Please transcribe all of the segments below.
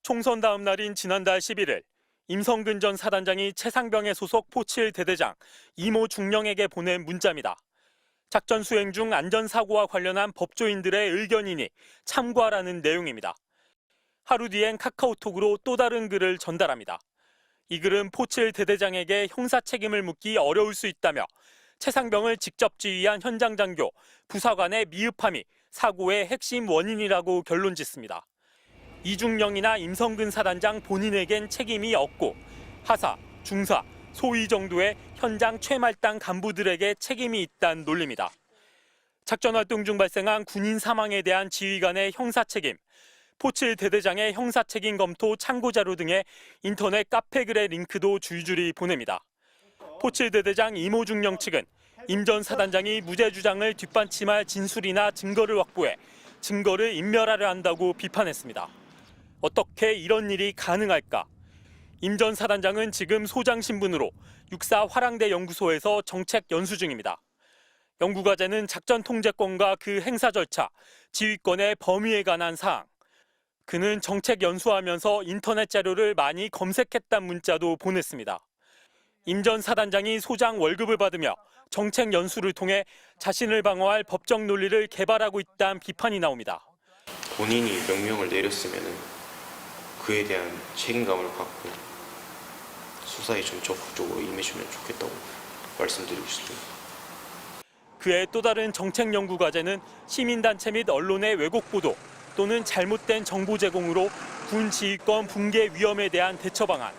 총선 다음 날인 지난달 11일 임성근 전 사단장이 최상병의 소속 포7 대대장 이모 중령에게 보낸 문자입니다. 작전 수행 중 안전사고와 관련한 법조인들의 의견이니 참고하라는 내용입니다. 하루 뒤엔 카카오톡으로 또 다른 글을 전달합니다. 이 글은 포7 대대장에게 형사 책임을 묻기 어려울 수 있다며 최상병을 직접 지휘한 현장 장교, 부사관의 미흡함이 사고의 핵심 원인이라고 결론 짓습니다. 이중령이나 임성근 사단장 본인에겐 책임이 없고 하사, 중사, 소위 정도의 현장 최말단 간부들에게 책임이 있다는 논리입니다. 작전활동 중 발생한 군인 사망에 대한 지휘관의 형사 책임, 포7 대대장의 형사 책임 검토 참고 자료 등의 인터넷 카페 글의 링크도 줄줄이 보냅니다. 포7 대대장 이모 중령 측은 임 전 사단장이 무죄 주장을 뒷받침할 진술이나 증거를 확보해 증거를 인멸하려 한다고 비판했습니다. 어떻게 이런 일이 가능할까? 임 전 사단장은 지금 소장 신분으로 육사 화랑대 연구소에서 정책 연수 중입니다. 연구과제는 작전 통제권과 그 행사 절차, 지휘권의 범위에 관한 사항. 그는 정책 연수하면서 인터넷 자료를 많이 검색했다는 문자도 보냈습니다. 임 전 사단장이 소장 월급을 받으며 정책 연수를 통해 자신을 방어할 법적 논리를 개발하고 있다는 비판이 나옵니다. 본인이 명령을 내렸으면 그에 대한 책임감을 갖고 수사에 좀 적극적으로 임해주면 좋겠다고 말씀드리고 싶습니다. 그의 또 다른 정책 연구 과제는 시민단체 및 언론의 왜곡 보도 또는 잘못된 정보 제공으로 군 지휘권 붕괴 위험에 대한 대처 방안.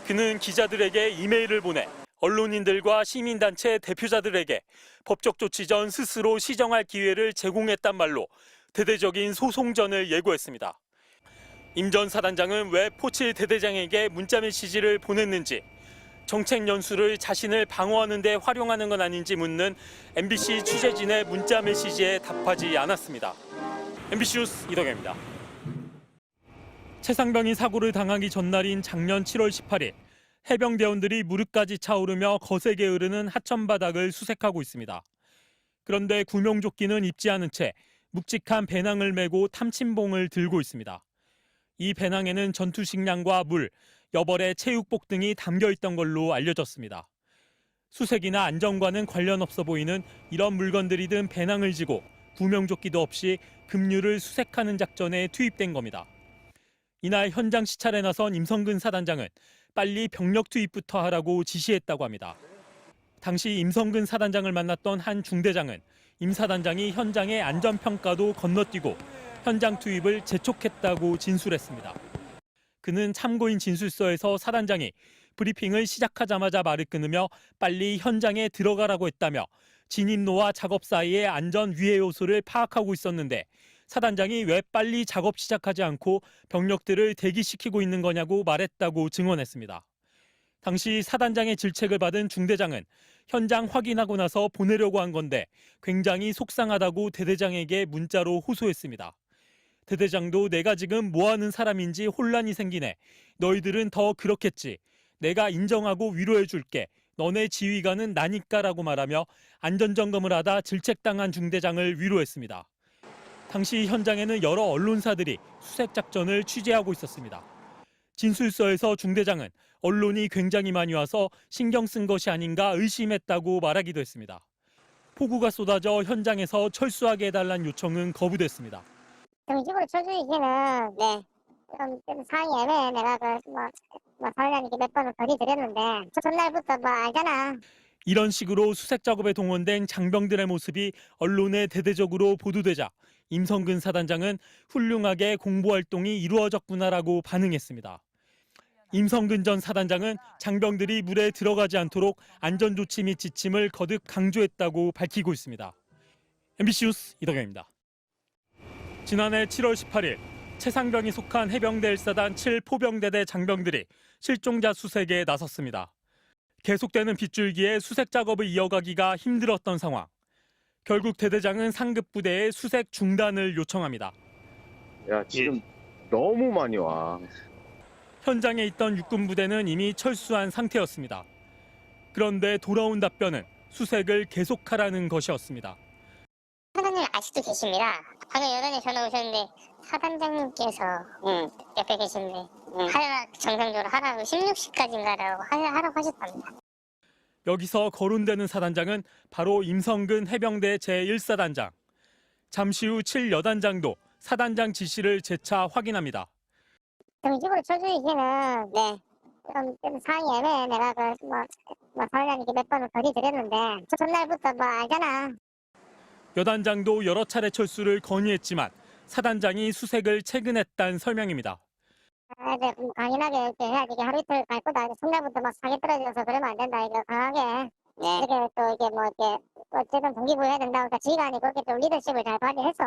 그는 기자들에게 이메일을 보내 언론인들과 시민단체 대표자들에게 법적 조치 전 스스로 시정할 기회를 제공했단 말로 대대적인 소송전을 예고했습니다. 임 전 사단장은 왜 포7 대대장에게 문자 메시지를 보냈는지, 정책 연수를 자신을 방어하는 데 활용하는 건 아닌지 묻는 MBC 취재진의 문자 메시지에 답하지 않았습니다. MBC 뉴스 이덕현입니다. 최상병이 사고를 당하기 전날인 작년 7월 18일, 해병대원들이 무릎까지 차오르며 거세게 흐르는 하천 바닥을 수색하고 있습니다. 그런데 구명조끼는 입지 않은 채 묵직한 배낭을 메고 탐침봉을 들고 있습니다. 이 배낭에는 전투식량과 물, 여벌의 체육복 등이 담겨 있던 걸로 알려졌습니다. 수색이나 안전과는 관련 없어 보이는 이런 물건들이 든 배낭을 지고 구명조끼도 없이 급류를 수색하는 작전에 투입된 겁니다. 이날 현장 시찰에 나선 임성근 사단장은 빨리 병력 투입부터 하라고 지시했다고 합니다. 당시 임성근 사단장을 만났던 한 중대장은 임 사단장이 현장의 안전평가도 건너뛰고 현장 투입을 재촉했다고 진술했습니다. 그는 참고인 진술서에서 사단장이 브리핑을 시작하자마자 말을 끊으며 빨리 현장에 들어가라고 했다며 진입로와 작업 사이의 안전 위해 요소를 파악하고 있었는데 사단장이 왜 빨리 작업 시작하지 않고 병력들을 대기시키고 있는 거냐고 말했다고 증언했습니다. 당시 사단장의 질책을 받은 중대장은 현장 확인하고 나서 보내려고 한 건데 굉장히 속상하다고 대대장에게 문자로 호소했습니다. 대대장도 내가 지금 뭐 하는 사람인지 혼란이 생기네. 너희들은 더 그렇겠지. 내가 인정하고 위로해 줄게. 너네 지휘관은 나니까라고 말하며 안전점검을 하다 질책당한 중대장을 위로했습니다. 당시 현장에는 여러 언론사들이 수색 작전을 취재하고 있었습니다. 진술서에서 중대장은 언론이 굉장히 많이 와서 신경 쓴 것이 아닌가 의심했다고 말하기도 했습니다. 폭우가 쏟아져 현장에서 철수하게 해달라는 요청은 거부됐습니다. 정식으로 철수시키는 좀 상황이 애매해. 내가 사회자님께 몇 번을 건의드렸는데 전날부터 알잖아. 이런 식으로 수색 작업에 동원된 장병들의 모습이 언론에 대대적으로 보도되자 임성근 사단장은 훌륭하게 공보활동이 이루어졌구나라고 반응했습니다. 임성근 전 사단장은 장병들이 물에 들어가지 않도록 안전조치 및 지침을 거듭 강조했다고 밝히고 있습니다. MBC 뉴스 이덕현입니다. 지난해 7월 18일 최상병이 속한 해병대 1사단 7포병대대 장병들이 실종자 수색에 나섰습니다. 계속되는 빗줄기에 수색 작업을 이어가기가 힘들었던 상황. 결국 대대장은 상급 부대에 수색 중단을 요청합니다. 야, 지금 너무 많이 와. 현장에 있던 육군 부대는 이미 철수한 상태였습니다. 그런데 돌아온 답변은 수색을 계속하라는 것이었습니다. 사장님 아직도 계십니다. 방금 여단에 전화 오셨는데 사단장님께서 옆에 계신데 하라 정상적으로 하라고 16시까지인가라고 하라고 하셨답니다. 여기서 거론되는 사단장은 바로 임성근 해병대 제1사단장. 잠시 후 7여단장도 사단장 지시를 재차 확인합니다. 정식으로 쳐주시기는 좀 상황이 애매해. 내가 사단장님께 몇 번을 거리드렸는데 전날부터 뭐 알잖아. 여단장도 여러 차례 철수를 건의했지만 사단장이 수색을 체근했다는 설명입니다. 강인하게 이렇게 해야지. 이게 하루 이틀 갈 거다. 첫날부터 막 사기 떨어져서 그러면 안 된다. 이거 강하게. 이렇게 또 이게 어쨌든 동기부여해야 된다. 그러니까 지휘관이 그렇게 좀 리더십을 잘 발휘해서.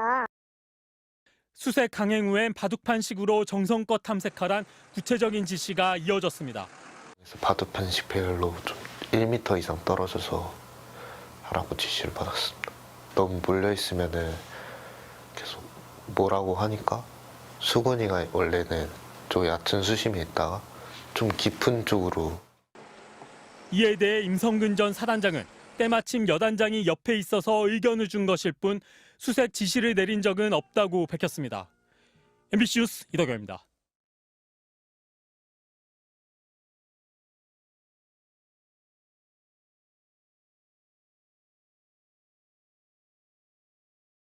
수색 강행 후엔 바둑판식으로 정성껏 탐색하란 구체적인 지시가 이어졌습니다. 바둑판 식별로 좀 1m 이상 떨어져서 하라고 지시를 받았습니다. 너무 몰려있으면은 계속 뭐라고 하니까 수근이가 원래는 좀 얕은 수심에 있다가 좀 깊은 쪽으로. 이에 대해 임성근 전 사단장은 때마침 여단장이 옆에 있어서 의견을 준 것일 뿐 수색 지시를 내린 적은 없다고 밝혔습니다. MBC 뉴스 이덕영입니다.